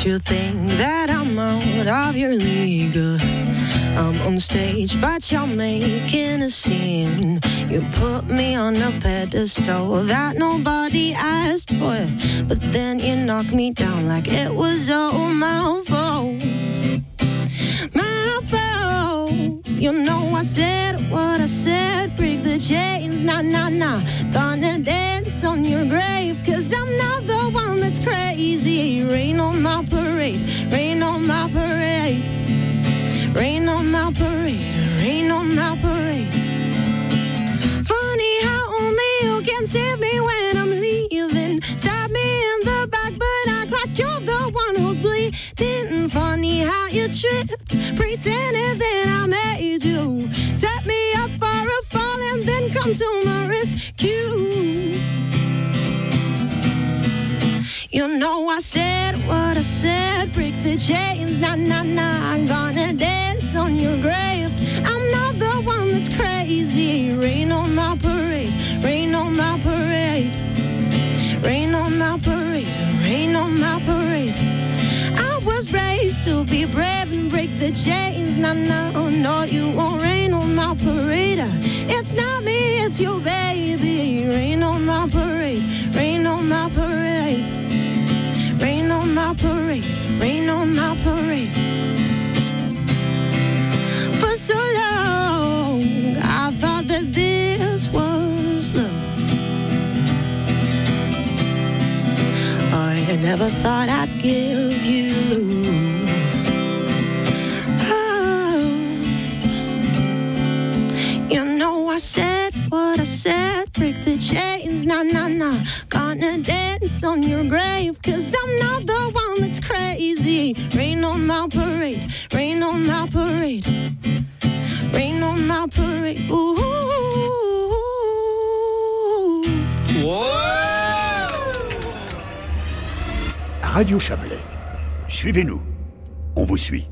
you think that I'm out of your league? I'm on stage, but you're making a scene. You put me on a pedestal that nobody asked for, but then you knock me down like it was all my fault. My fault. You know I said what I said. Break the chains, nah, nah, nah. Gonna dance on your grave, 'cause I'm not the one that's crazy. Rain on my parade, rain on my parade. Rain on my parade, rain on my parade. Funny how only you can save me when I'm leaving. Stab me in the back, but act like you're the one who's bleeding. Funny how you tripped, pretending that I made you. Set me up for a fall and then come to my rescue. You know I said what I said. Break the chains, nah, nah, nah. I'm gonna dance on your grave. I'm not the one that's crazy. Rain on my parade, rain on my parade. Rain on my parade, rain on my parade. I was raised to be brave and break the chains. Nah, no, no, you won't rain on my parade. It's not me, it's you, baby. Rain on my parade, rain on my parade. Rain on my parade, rain on my parade. For so long, I thought that this was love. I never thought I'd give you. Oh. You know I said what I said. Break the chains, nah, nah, nah. Gonna dance on your grave, 'cause I'm not the one that's crazy. Rain on my parade, rain on my parade. Rain on my parade, ooh. Radio Chablais. Suivez-nous. On vous suit.